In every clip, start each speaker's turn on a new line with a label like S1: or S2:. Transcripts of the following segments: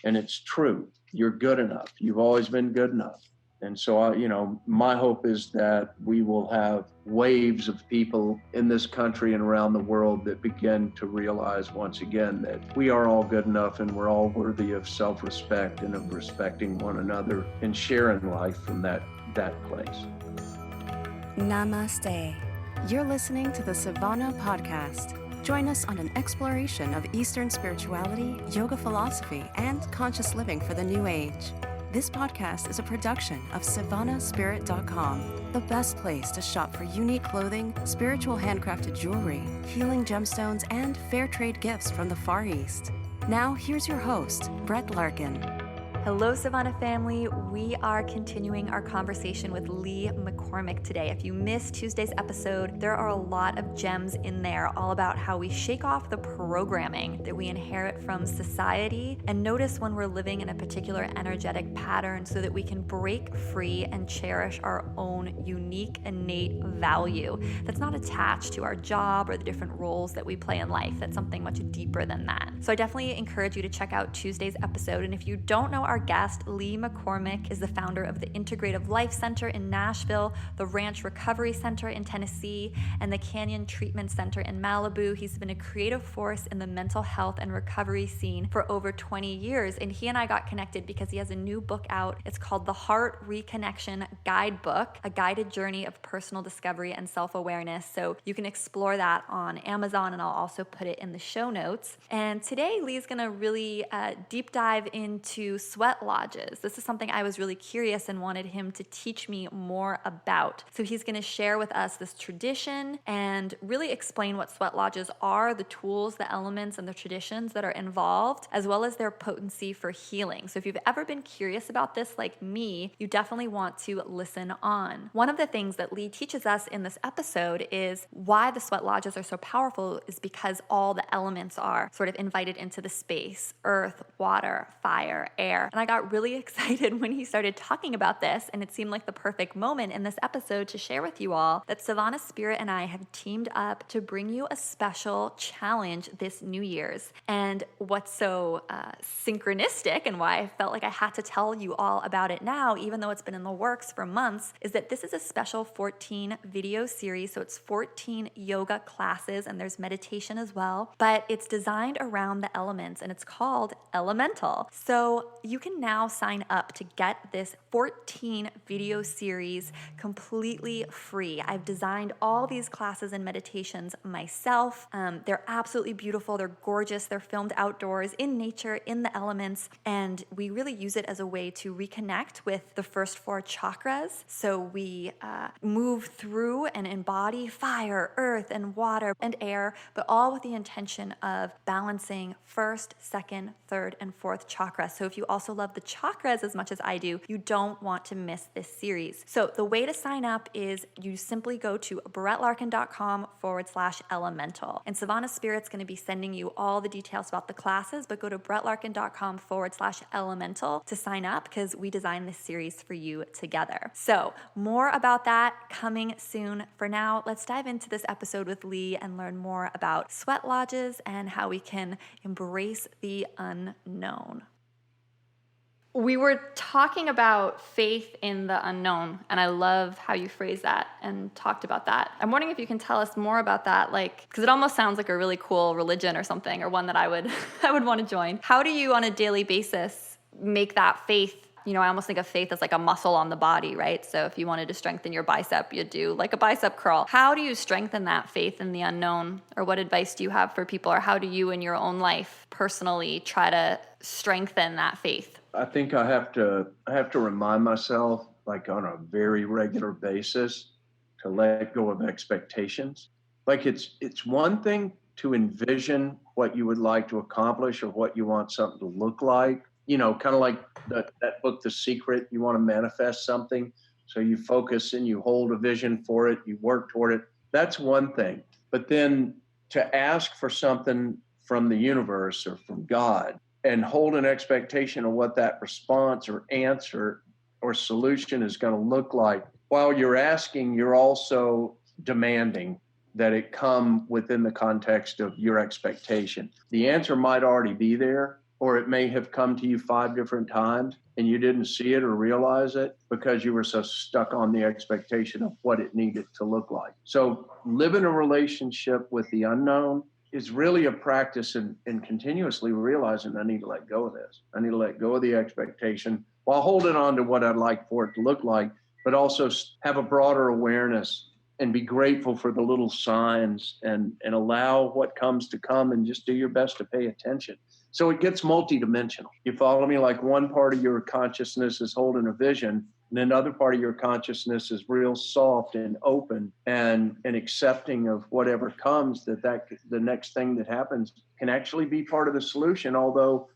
S1: And it's true. You're good enough. You've always been good enough. And so, my hope is that we will have waves of people in this country and around the world that begin to realize once again that we are all good enough and we're all worthy of self-respect and of respecting one another and sharing life from that place.
S2: Namaste. You're listening to the Savannah Podcast. Join us on an exploration of Eastern spirituality, yoga philosophy, and conscious living for the new age. This podcast is a production of SavannahSpirit.com, the best place to shop for unique clothing, spiritual handcrafted jewelry, healing gemstones, and fair trade gifts from the Far East. Now, here's your host, Brett Larkin.
S3: Hello, Savannah family. We are continuing our conversation with Lee McCormick today. If you missed Tuesday's episode, there are a lot of gems in there all about how we shake off the programming that we inherit from society and notice when we're living in a particular energetic pattern so that we can break free and cherish our own unique, innate value that's not attached to our job or the different roles that we play in life. That's something much deeper than that. So I definitely encourage you to check out Tuesday's episode. And if you don't know our guest, Lee McCormick, is the founder of the Integrative Life Center in Nashville, the Ranch Recovery Center in Tennessee, and the Canyon Treatment Center in Malibu. He's been a creative force in the mental health and recovery scene for over 20 years. And he and I got connected because he has a new book out. It's called The Heart Reconnection Guidebook, a guided journey of personal discovery and self-awareness. So you can explore that on Amazon, and I'll also put it in the show notes. And today, Lee's going to really deep dive into sweat lodges. This is something I was really curious and wanted him to teach me more about. So he's going to share with us this tradition and really explain what sweat lodges are, the tools, the elements, and the traditions that are involved, as well as their potency for healing. So if you've ever been curious about this like me, you definitely want to listen on. One of the things that Lee teaches us in this episode is why the sweat lodges are so powerful is because all the elements are sort of invited into the space: earth, water, fire, air. And I got really excited when he started talking about this, and it seemed like the perfect moment in this episode to share with you all that Savannah Spirit and I have teamed up to bring you a special challenge this New Year's. And what's so synchronistic and why I felt like I had to tell you all about it now, even though it's been in the works for months, is that this is a special 14 video series. So it's 14 yoga classes, and there's meditation as well, but it's designed around the elements, and it's called Elemental. So you can now sign up to get this 14 video series completely free. I've designed all these classes and meditations myself. They're absolutely beautiful. They're gorgeous. They're filmed outdoors in nature, in the elements, and we really use it as a way to reconnect with the first 4 chakras. So we move through and embody fire, earth, and water, and air, but all with the intention of balancing first, second, third, and fourth chakra. So if you also love the chakras as much as I do, you don't want to miss this series. So the way to sign up is you simply go to brettlarkin.com/elemental. And Savannah Spirit's going to be sending you all the details about the classes, but go to brettlarkin.com/elemental to sign up because we designed this series for you together. So more about that coming soon. For now, let's dive into this episode with Lee and learn more about sweat lodges and how we can embrace the unknown. We were talking about faith in the unknown, and I love how you phrased that and talked about that. I'm wondering if you can tell us more about that, because it almost sounds like a really cool religion or something, or one that I would want to join. How do you, on a daily basis, make that faith? I almost think of faith as like a muscle on the body, right? So if you wanted to strengthen your bicep, you'd do like a bicep curl. How do you strengthen that faith in the unknown? Or what advice do you have for people? Or how do you in your own life personally try to strengthen that faith?
S1: I think I have to remind myself, like on a very regular basis, to let go of expectations. Like it's one thing to envision what you would like to accomplish or what you want something to look like. Kind of like that book, The Secret. You want to manifest something, so you focus and you hold a vision for it, you work toward it. That's one thing. But then to ask for something from the universe or from God and hold an expectation of what that response or answer or solution is going to look like. While you're asking, you're also demanding that it come within the context of your expectation. The answer might already be there. or it may have come to you 5 different times and you didn't see it or realize it because you were so stuck on the expectation of what it needed to look like. So living a relationship with the unknown is really a practice in continuously realizing I need to let go of this. I need to let go of the expectation while holding on to what I'd like for it to look like, but also have a broader awareness and be grateful for the little signs and allow what comes to come and just do your best to pay attention. So it gets multidimensional. You follow me? Like one part of your consciousness is holding a vision, and another part of your consciousness is real soft and open and accepting of whatever comes, that the next thing that happens can actually be part of the solution, although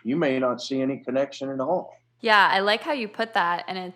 S1: you may not see any connection at all.
S3: Yeah, I like how you put that. And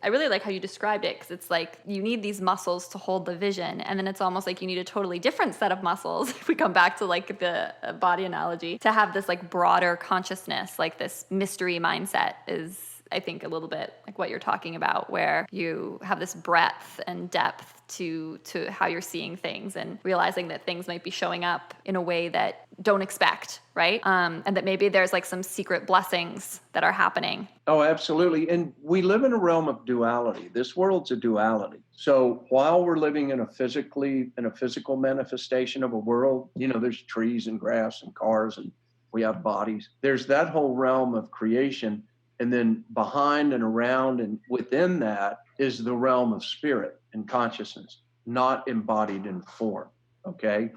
S3: I really like how you described it, because it's like you need these muscles to hold the vision. And then it's almost like you need a totally different set of muscles, if we come back to like the body analogy, to have this like broader consciousness, like this mystery mindset is, I think, a little bit like what you're talking about, where you have this breadth and depth to how you're seeing things and realizing that things might be showing up in a way that don't expect, right? And that maybe there's like some secret blessings that are happening.
S1: Oh, absolutely. And we live in a realm of duality. This world's a duality. So while we're living in a physical manifestation of a world, there's trees and grass and cars and we have bodies. There's that whole realm of creation. And then behind and around and within that is the realm of spirit and consciousness, not embodied in form. Okay.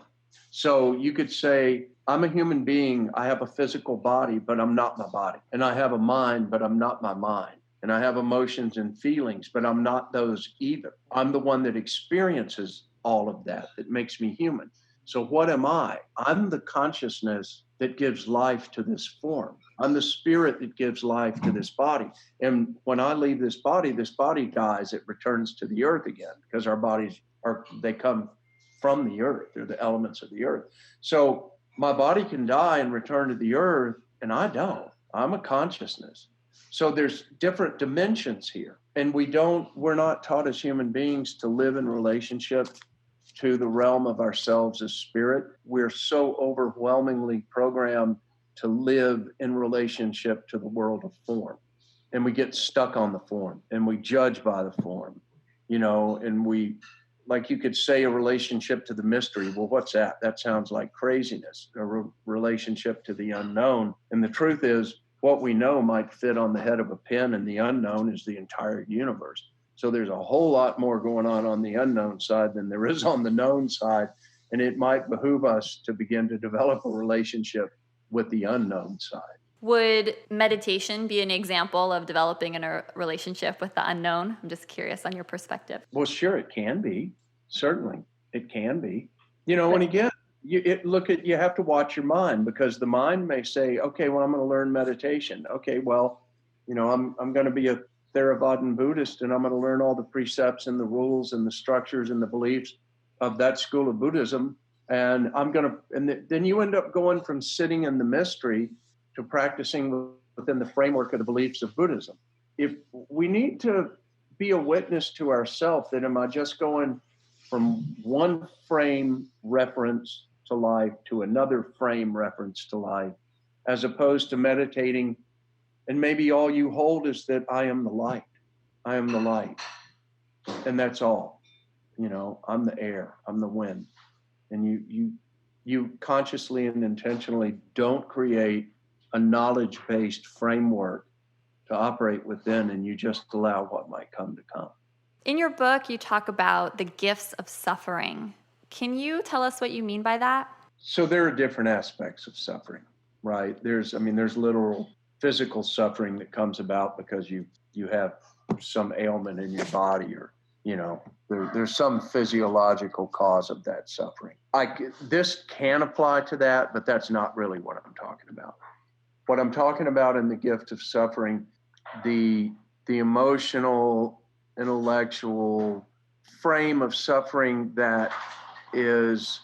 S1: So you could say, I'm a human being. I have a physical body, but I'm not my body. And I have a mind, but I'm not my mind. And I have emotions and feelings, but I'm not those either. I'm the one that experiences all of that makes me human. So what am I? I'm the consciousness that gives life to this form. I'm the spirit that gives life to this body. And when I leave this body dies, it returns to the earth again, because our bodies they come from the earth. They're the elements of the earth. So my body can die and return to the earth, and I don't. I'm a consciousness. So there's different dimensions here. And we're not taught as human beings to live in relationship to the realm of ourselves as spirit. We're so overwhelmingly programmed to live in relationship to the world of form. And we get stuck on the form and we judge by the form, and we, like you could say, a relationship to the mystery. Well, what's that? That sounds like craziness, a relationship to the unknown. And the truth is, what we know might fit on the head of a pin, and the unknown is the entire universe. So there's a whole lot more going on the unknown side than there is on the known side. And it might behoove us to begin to develop a relationship with the unknown side.
S3: Would meditation be an example of developing a relationship with the unknown? I'm just curious on your perspective.
S1: Well, sure, it can be. Certainly, it can be. And again, you have to watch your mind, because the mind may say, okay, well, I'm going to learn meditation. Okay, well, I'm going to be a Theravadan Buddhist, and I'm going to learn all the precepts and the rules and the structures and the beliefs of that school of Buddhism. And then you end up going from sitting in the mystery to practicing within the framework of the beliefs of Buddhism. If we need to be a witness to ourselves, then am I just going from one frame reference to life to another frame reference to life, as opposed to meditating, and maybe all you hold is that I am the light. I am the light. And that's all. I'm the air, I'm the wind. And you consciously and intentionally don't create a knowledge-based framework to operate within, and you just allow what might come to come.
S3: In your book, you talk about the gifts of suffering. Can you tell us what you mean by that?
S1: So there are different aspects of suffering, right? There's literal physical suffering that comes about because you have some ailment in your body, or there's some physiological cause of that suffering. This can apply to that, but that's not really what I'm talking about. What I'm talking about in the gift of suffering, the emotional, intellectual frame of suffering that is,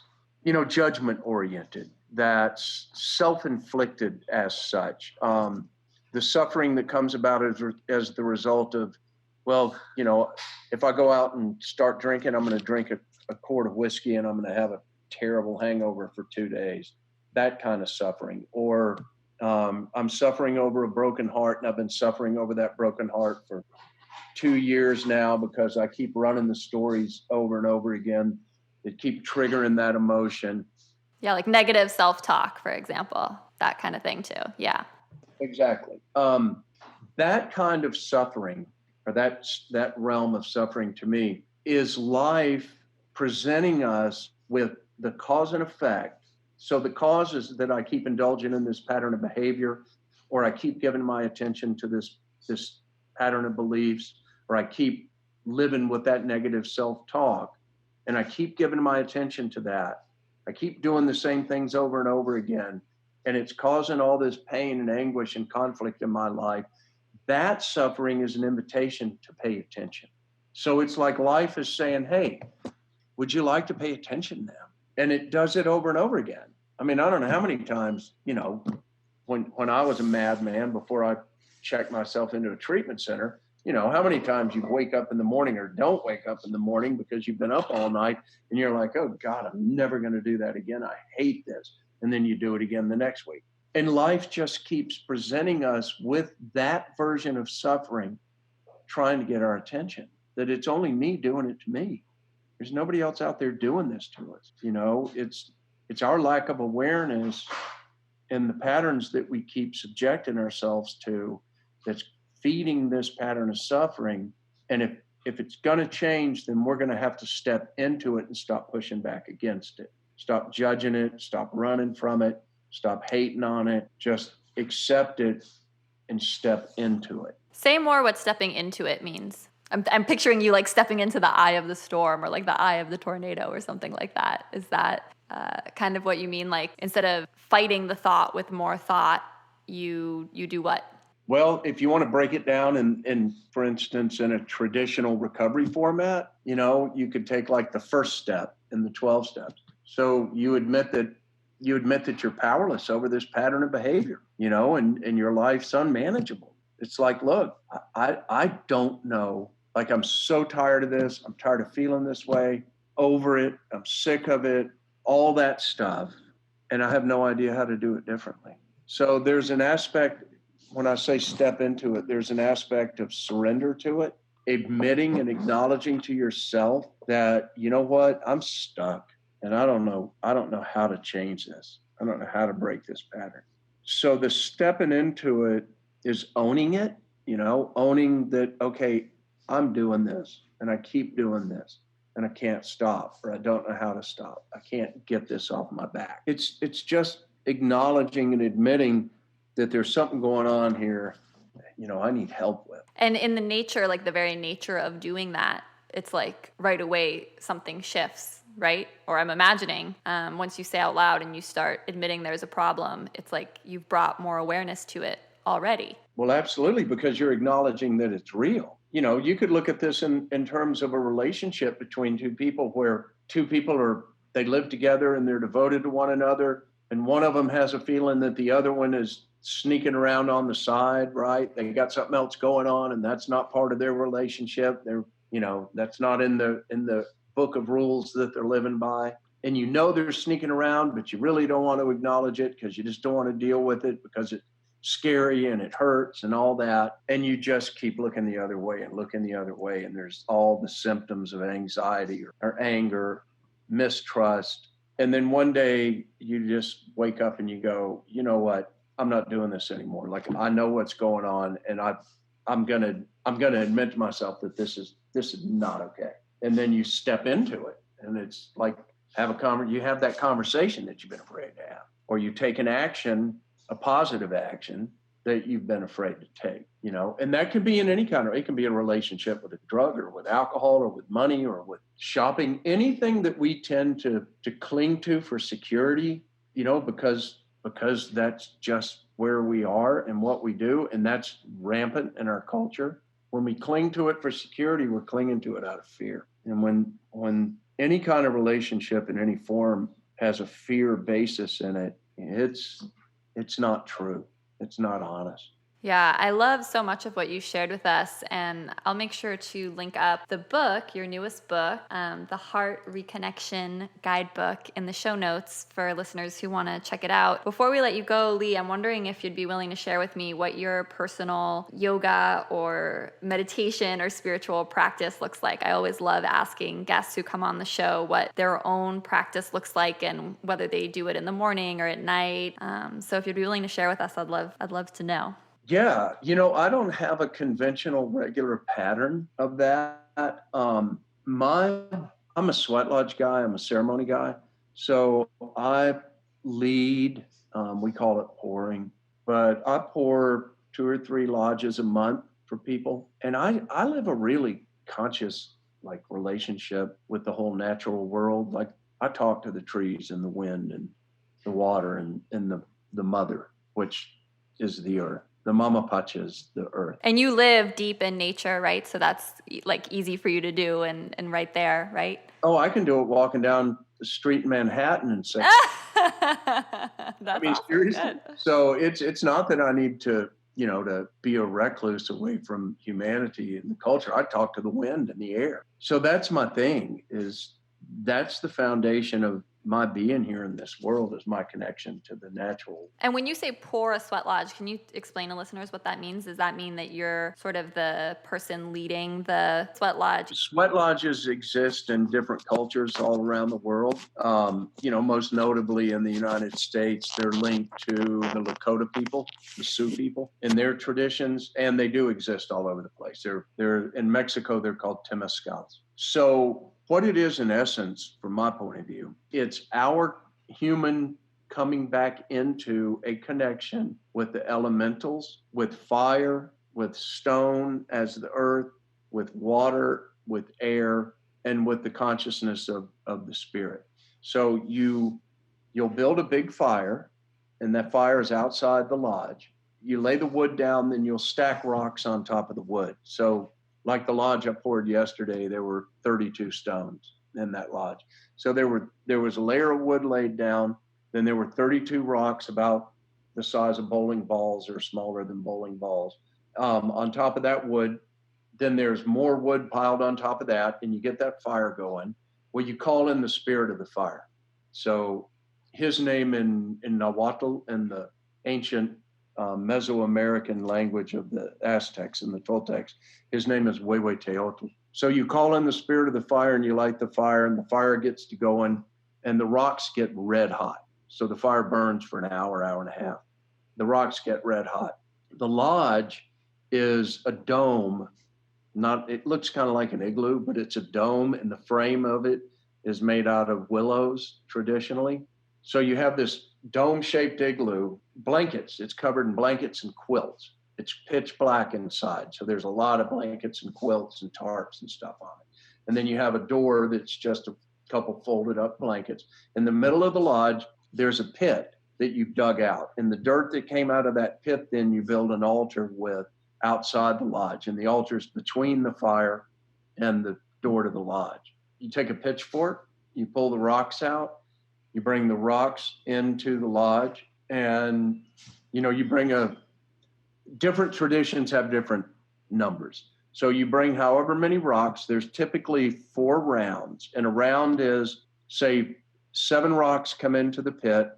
S1: judgment oriented, that's self-inflicted as such. The suffering that comes about as the result of, if I go out and start drinking, I'm going to drink a quart of whiskey and I'm going to have a terrible hangover for 2 days. That kind of suffering. Or, I'm suffering over a broken heart, and I've been suffering over that broken heart for 2 years now because I keep running the stories over and over again that keep triggering that emotion.
S3: Yeah, like negative self-talk, for example, that kind of thing too. Yeah.
S1: Exactly. That kind of suffering, or that realm of suffering to me, is life presenting us with the cause and effect. So the cause is that I keep indulging in this pattern of behavior, or I keep giving my attention to this pattern of beliefs, or I keep living with that negative self-talk, and I keep giving my attention to that. I keep doing the same things over and over again, and it's causing all this pain and anguish and conflict in my life. That suffering is an invitation to pay attention. So it's like life is saying, hey, would you like to pay attention now? And it does it over and over again. I mean, I don't know how many times, when I was a madman before I checked myself into a treatment center, how many times you wake up in the morning or don't wake up in the morning because you've been up all night and you're like, oh God, I'm never going to do that again. I hate this. And then you do it again the next week. And life just keeps presenting us with that version of suffering, trying to get our attention, that it's only me doing it to me. There's nobody else out there doing this to us. It's our lack of awareness and the patterns that we keep subjecting ourselves to that's feeding this pattern of suffering. And if it's going to change, then we're going to have to step into it and stop pushing back against it. Stop judging it, stop running from it, stop hating on it, just accept it and step into it.
S3: Say more what stepping into it means. I'm picturing you like stepping into the eye of the storm or like the eye of the tornado or something like that. Is that kind of what you mean? Like instead of fighting the thought with more thought, you do what?
S1: Well, if you want to break it down in, for instance, in a traditional recovery format, you could take like the first step in the 12 steps. So you admit that you're powerless over this pattern of behavior, and your life's unmanageable. It's like, look, I don't know. Like, I'm so tired of this. I'm tired of feeling this way, over it. I'm sick of it, all that stuff. And I have no idea how to do it differently. So there's an aspect, when I say step into it, there's an aspect of surrender to it, admitting and acknowledging to yourself that, you know what, I'm stuck and I don't know how to change this. I don't know how to break this pattern. So the stepping into it is owning it, owning that, okay, I'm doing this and I keep doing this and I can't stop, or I don't know how to stop. I can't get this off my back. It's just acknowledging and admitting that there's something going on here, I need help with.
S3: And in the nature, like the very nature of doing that, it's like right away something shifts, right? Or I'm imagining once you say out loud and you start admitting there's a problem, it's like you've brought more awareness to it already.
S1: Well, absolutely, because you're acknowledging that it's real. You could look at this in terms of a relationship between two people where two people they live together and they're devoted to one another. And one of them has a feeling that the other one is sneaking around on the side, right? They got something else going on and that's not part of their relationship. That's not in the book of rules that they're living by. And they're sneaking around, but you really don't want to acknowledge it because you just don't want to deal with it because it's scary and it hurts and all that. And you just keep looking the other way and looking the other way. And there's all the symptoms of anxiety or anger, mistrust. And then one day you just wake up and you go, you know what? I'm not doing this anymore. Like, I know what's going on, and I'm gonna admit to myself that this is not okay. And then you step into it, and it's like you have that conversation that you've been afraid to have, or you take an action, a positive action that you've been afraid to take. And that could be in any kind of. It can be a relationship with a drug, or with alcohol, or with money, or with shopping. Anything that we tend to cling to for security, because that's just where we are and what we do. And that's rampant in our culture. When we cling to it for security, we're clinging to it out of fear. And when any kind of relationship in any form has a fear basis in it, it's not true. It's not honest.
S3: Yeah, I love so much of what you shared with us, and I'll make sure to link up the book, your newest book, the Heart Reconnection Guidebook, in the show notes for listeners who want to check it out. Before we let you go, Lee, I'm wondering if you'd be willing to share with me what your personal yoga or meditation or spiritual practice looks like. I always love asking guests who come on the show what their own practice looks like and whether they do it in the morning or at night. So if you'd be willing to share with us, I'd love to know.
S1: Yeah, I don't have a conventional regular pattern of that. I'm a sweat lodge guy. I'm a ceremony guy. So I lead, we call it pouring, but I pour 2 or 3 lodges a month for people. And I live a really conscious relationship with the whole natural world. Like I talk to the trees and the wind and the water and the mother, which is the earth. The mama pacha is the earth.
S3: And you live deep in nature, right? So that's easy for you to do and right there, right?
S1: Oh, I can do it walking down the street in Manhattan and say,
S3: That's
S1: seriously.
S3: Good.
S1: So it's not that I need to be a recluse away from humanity and the culture. I talk to the wind and the air. So that's my thing, that's the foundation of my being here in this world, is my connection to the natural.
S3: And when you say pour a sweat lodge, can you explain to listeners what that means? Does that mean that you're sort of the person leading the sweat lodge?
S1: Sweat lodges exist in different cultures all around the world. Most notably in the United States, they're linked to the Lakota people, the Sioux people, and their traditions, and they do exist all over the place. They're in Mexico, they're called temazcals. So what it is, in essence, from my point of view, it's our human coming back into a connection with the elementals, with fire, with stone as the earth, with water, with air, and with the consciousness of the spirit. So you'll build a big fire, and that fire is outside the lodge. You lay the wood down, then you'll stack rocks on top of the wood. So like the lodge I poured yesterday, there were 32 stones in that lodge. So there was a layer of wood laid down. Then there were 32 rocks about the size of bowling balls or smaller than bowling balls on top of that wood. Then there's more wood piled on top of that, and you get that fire going. Well, you call in the spirit of the fire. So his name in Nahuatl, and the ancient Mesoamerican language of the Aztecs and the Toltecs, his name is Huehueteotl. So you call in the spirit of the fire, and you light the fire, and the fire gets to going, and the rocks get red hot. So the fire burns for an hour, hour and a half. The rocks get red hot. The lodge is a dome. It looks kind of like an igloo, but it's a dome, and the frame of it is made out of willows traditionally. So you have this dome-shaped igloo, blankets. It's covered in blankets and quilts. It's pitch black inside. So there's a lot of blankets and quilts and tarps and stuff on it. And then you have a door that's just a couple folded up blankets. In the middle of the lodge, there's a pit that you've dug out. And the dirt that came out of that pit, then you build an altar with outside the lodge. And the altar's between the fire and the door to the lodge. You take a pitchfork, you pull the rocks out, you bring the rocks into the lodge, and you bring different traditions have different numbers. So you bring however many rocks. There's typically 4 rounds, and a round is, say, 7 rocks come into the pit,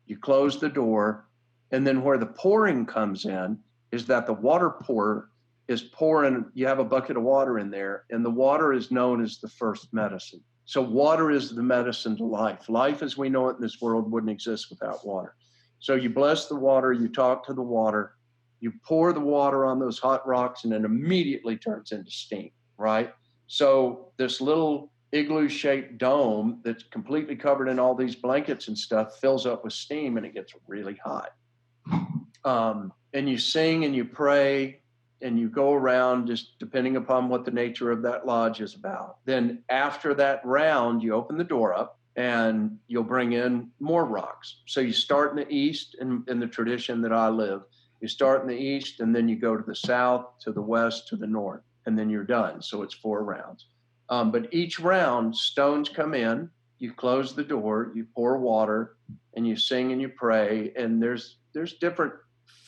S1: you close the door, and then where the pouring comes in is that the water pour is pouring. You have a bucket of water in there, and the water is known as the first medicine. So water is the medicine to life. Life as we know it in this world wouldn't exist without water. So you bless the water, you talk to the water, you pour the water on those hot rocks, and it immediately turns into steam, right? So this little igloo-shaped dome that's completely covered in all these blankets and stuff fills up with steam, and it gets really hot. And you sing and you pray, and you go around, just depending upon what the nature of that lodge is about. Then after that round, you open the door up, and you'll bring in more rocks. So you start in the east, in the tradition that I live. You start in the east, and then you go to the south, to the west, to the north, and then you're done. So it's 4 rounds. But each round, stones come in, you close the door, you pour water, and you sing and you pray. And there's different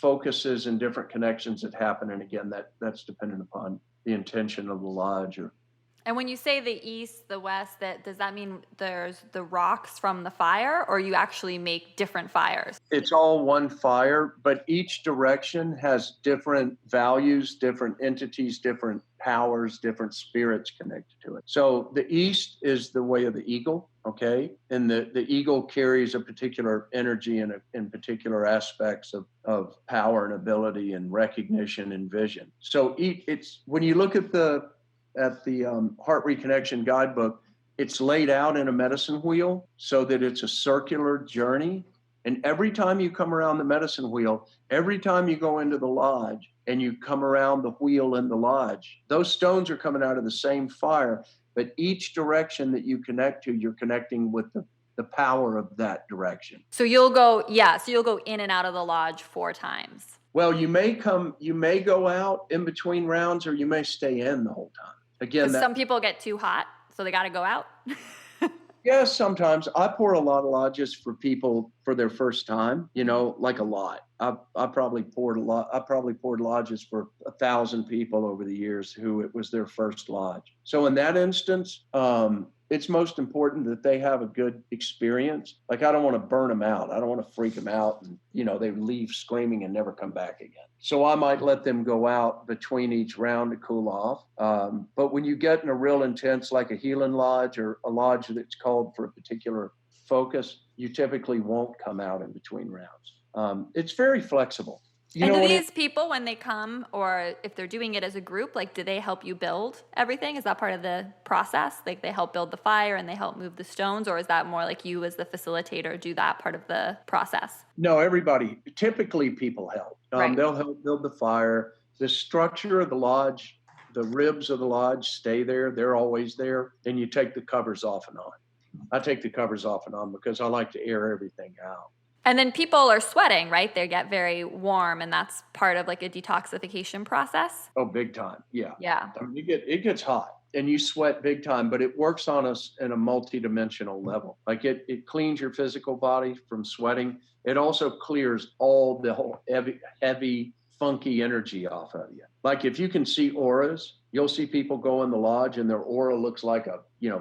S1: focuses and different connections that happen. And again, that's dependent upon the intention of the lodge.
S3: And when you say the east, the west, does that mean there's the rocks from the fire, or you actually make different fires?
S1: It's all one fire, but each direction has different values, different entities, different powers, different spirits connected to it. So the east is the way of the eagle, okay? And the eagle carries a particular energy in particular aspects of power and ability and recognition and vision. So it's when you look at the Heart Reconnection Guidebook, it's laid out in a medicine wheel so that it's a circular journey. And every time you come around the medicine wheel, every time you go into the lodge and you come around the wheel in the lodge, those stones are coming out of the same fire, but each direction that you connect to, you're connecting with the power of that direction.
S3: So you'll go in and out of the lodge 4 times.
S1: Well, you may go out in between rounds, or you may stay in the whole time. Again,
S3: some people get too hot, so they got to go out.
S1: Yes, sometimes I pour a lot of lodges for people for their first time, like a lot. I probably poured lodges for 1,000 people over the years who it was their first lodge. So in that instance, it's most important that they have a good experience. Like, I don't want to burn them out. I don't want to freak them out and, they leave screaming and never come back again. So I might let them go out between each round to cool off. But when you get in a real intense, like a healing lodge or a lodge that's called for a particular focus, you typically won't come out in between rounds. It's very flexible.
S3: And do these people, when they come, or if they're doing it as a group, like, do they help you build everything? Is that part of the process? Like, they help build the fire and they help move the stones? Or is that more like you as the facilitator do that part of the process?
S1: No, everybody. Typically, people help.
S3: Right.
S1: They'll help build the fire. The structure of the lodge, the ribs of the lodge stay there. They're always there. And you take the covers off and on. I take the covers off and on because I like to air everything out.
S3: And then people are sweating, right? They get very warm, and that's part of like a detoxification process.
S1: Oh, big time. Yeah.
S3: Yeah.
S1: I mean, it gets hot and you sweat big time, but it works on us in a multidimensional level. Like it cleans your physical body from sweating. It also clears all the whole heavy, funky energy off of you. Like, if you can see auras, you'll see people go in the lodge and their aura looks like a,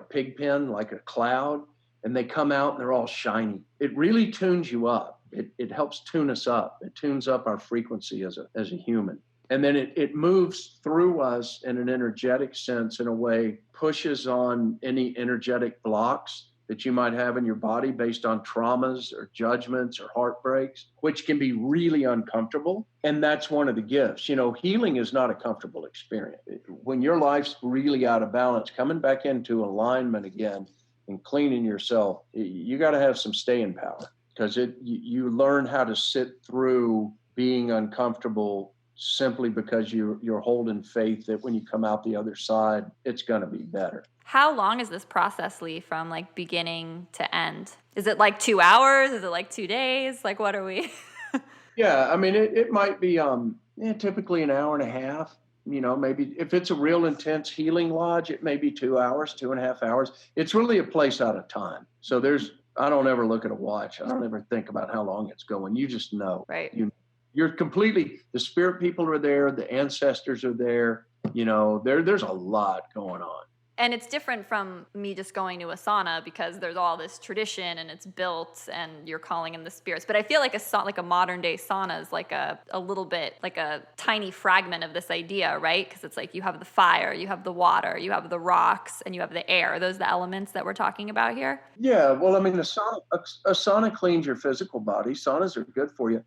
S1: pig pen, like a cloud. And they come out and they're all shiny. It really tunes you up. It helps tune us up. It tunes up our frequency as a human. And then it moves through us in an energetic sense, in a way, pushes on any energetic blocks that you might have in your body based on traumas or judgments or heartbreaks, which can be really uncomfortable. And that's one of the gifts. Healing is not a comfortable experience. When your life's really out of balance, coming back into alignment again and cleaning yourself, you got to have some staying power, because you learn how to sit through being uncomfortable simply because you're holding faith that when you come out the other side, it's going to be better.
S3: How long is this process, Lee, from like beginning to end? Is it like 2 hours? Is it like 2 days? Like, what are we?
S1: Yeah, I mean, it might be typically an hour and a half. Maybe if it's a real intense healing lodge, it may be 2 hours, 2.5 hours. It's really a place out of time. So I don't ever look at a watch. I don't ever think about how long it's going. You just know.
S3: Right.
S1: You're completely, the spirit people are there. The ancestors are there. There's a lot going on.
S3: And it's different from me just going to a sauna, because there's all this tradition and it's built and you're calling in the spirits. But I feel like a modern day sauna is like a little bit like a tiny fragment of this idea, right? Because it's like you have the fire, you have the water, you have the rocks, and you have the air. Are those the elements that we're talking about here?
S1: Yeah, well, I mean, a sauna cleans your physical body. Saunas are good for you,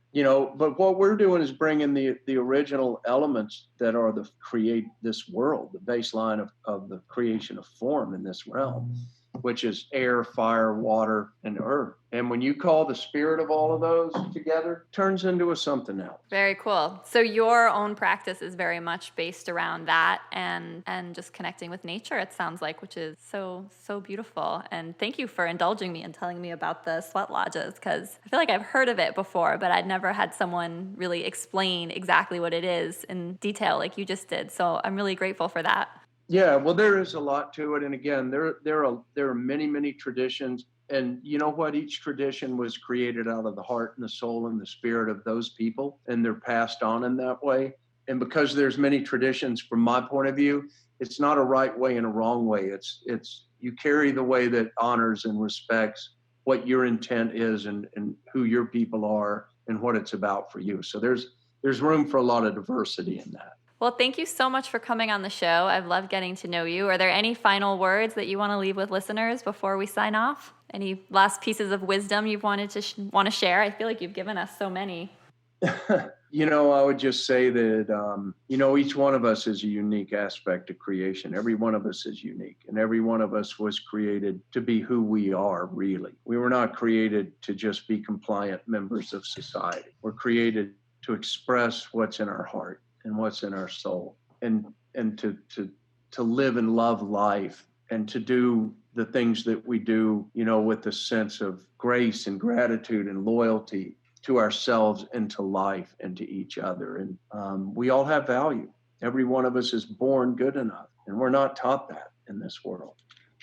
S1: but what we're doing is bringing the original elements that are create this world, the baseline of the creation of form in this realm, which is air, fire, water, and earth. And when you call the spirit of all of those together, it turns into something else.
S3: Very cool. So your own practice is very much based around that and just connecting with nature, it sounds like, which is so beautiful. And thank you for indulging me and telling me about the sweat lodges, because I feel like I've heard of it before, but I'd never had someone really explain exactly what it is in detail like you just did. So I'm really grateful for that.
S1: Yeah, well, there is a lot to it. And again, there are many, many traditions. And you know what? Each tradition was created out of the heart and the soul and the spirit of those people, and they're passed on in that way. And because there's many traditions, from my point of view, it's not a right way and a wrong way. It's you carry the way that honors and respects what your intent is and who your people are and what it's about for you. So there's room for a lot of diversity in that.
S3: Well, thank you so much for coming on the show. I've loved getting to know you. Are there any final words that you want to leave with listeners before we sign off? Any last pieces of wisdom you've wanted to want to share? I feel like you've given us so many.
S1: I would just say that, each one of us is a unique aspect of creation. Every one of us is unique, and every one of us was created to be who we are, really. We were not created to just be compliant members of society. We're created to express what's in our heart and what's in our soul, and to live and love life, and to do the things that we do, with a sense of grace and gratitude and loyalty to ourselves and to life and to each other. And we all have value. Every one of us is born good enough, and we're not taught that in this world.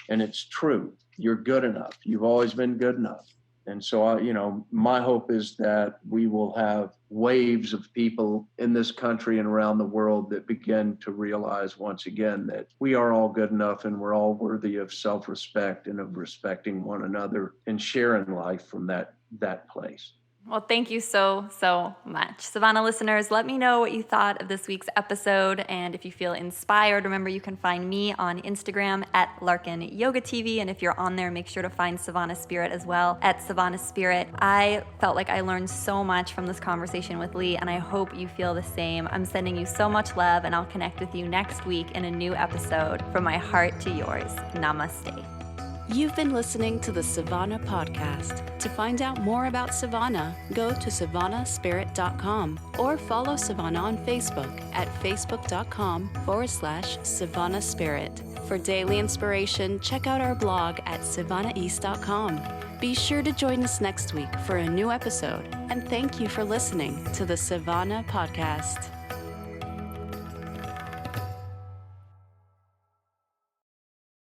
S1: And it's true. You're good enough. You've always been good enough. And so, my hope is that we will have waves of people in this country and around the world that begin to realize once again that we are all good enough, and we're all worthy of self-respect and of respecting one another and sharing life from that place.
S3: Well, thank you so, so much. Savannah listeners, let me know what you thought of this week's episode. And if you feel inspired, remember you can find me on Instagram at Larkin Yoga TV. And if you're on there, make sure to find Savannah Spirit as well at Savannah Spirit. I felt like I learned so much from this conversation with Lee, and I hope you feel the same. I'm sending you so much love, and I'll connect with you next week in a new episode. From my heart to yours. Namaste.
S2: You've been listening to the Savannah Podcast. To find out more about Savannah, go to savannahspirit.com or follow Savannah on Facebook at facebook.com/Savannah Spirit. For daily inspiration, check out our blog at savannaeast.com. Be sure to join us next week for a new episode, and thank you for listening to the Savannah Podcast.